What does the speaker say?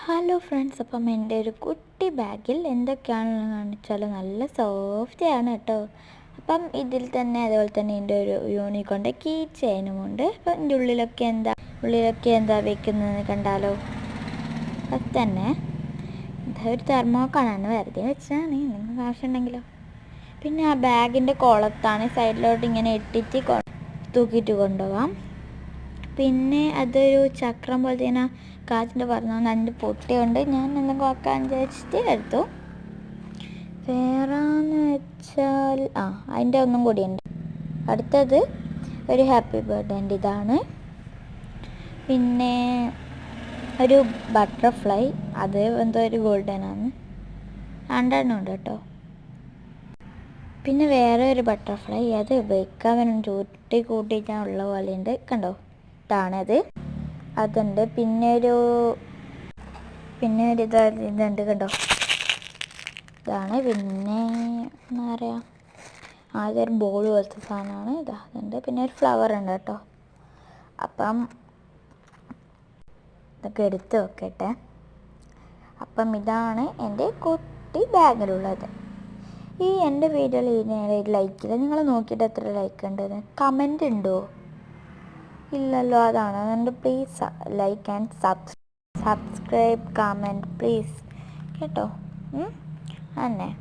Hello friends, അപ്പം എൻ്റെ ഒരു കുട്ടി ബാഗിൽ എന്തൊക്കെയാണെന്ന് കാണിച്ചാൽ നല്ല സോഫ്റ്റ് ആണ് കേട്ടോ. അപ്പം ഇതിൽ തന്നെ അതേപോലെ തന്നെ എൻ്റെ ഒരു യൂണിക്കോണിൻ്റെ കീ ചെയിനുമുണ്ട്. അപ്പം എൻ്റെ ഉള്ളിലൊക്കെ എന്താ വെക്കുന്നതെന്ന് കണ്ടാലോ. അത് തന്നെ ഒരു തെർമോക്കോളാണ്, വെറുതെ വെച്ചാണ്, നിങ്ങൾക്ക് ആവശ്യമുണ്ടെങ്കിലോ. പിന്നെ ആ ബാഗിൻ്റെ കുളത്താണ് സൈഡിലോട്ട് ഇങ്ങനെ ഇട്ടിട്ട് തൂക്കിയിട്ട് കൊണ്ടുപോകാം. പിന്നെ അതൊരു ചക്രം പോലത്തെ ഇങ്ങനെ കാറ്റിൻ്റെ പറഞ്ഞു അതിൻ്റെ പൊട്ടിയുണ്ട്. ഞാൻ എന്തെങ്കിലും ആക്കാൻ വിചാരിച്ചിട്ട് എടുത്തു. വേറെന്ന് വെച്ചാൽ അതിൻ്റെ ഒന്നും കൂടിയുണ്ട്. അടുത്തത് ഒരു ഹാപ്പി ബർത്ത്ഡേൻ്റെ ഇതാണ്. പിന്നെ ഒരു ബട്ടർഫ്ലൈ, അത് എന്തോ ഒരു ഗോൾഡനാണ്, രണ്ടെണ്ണം ഉണ്ട് കേട്ടോ. പിന്നെ വേറെ ഒരു ബട്ടർഫ്ലൈ, അത് വെക്കാൻ ചൂട്ടി കൂട്ടിയിട്ടുള്ള പോലെയുണ്ട്, കണ്ടോ, ഇതാണത്. അതുണ്ട്. പിന്നെ ഒരു ഇതുണ്ട് കണ്ടോ, ഇതാണ്. പിന്നെ എന്താ പറയുക, അതൊരു ബോൾ പോലത്തെ സാധനമാണ്, അതുണ്ട്. പിന്നെ ഒരു ഫ്ലവർ ഉണ്ട് കേട്ടോ. അപ്പം ഇതൊക്കെ എടുത്ത് വെക്കട്ടെ. അപ്പം ഇതാണ് എൻ്റെ കുട്ടി ബാഗിലുള്ളത്. ഈ എൻ്റെ വീഡിയോയിൽ ഇതിന് ലൈക്കില്ല. നിങ്ങൾ നോക്കിയിട്ട് എത്ര ലൈക്ക് ഉണ്ടെന്ന് കമൻ്റ് ഉണ്ടോ? ഇല്ലല്ലോ. അതാണ് അതുകൊണ്ട് please like and subscribe, comment please കേട്ടോ. തന്നെ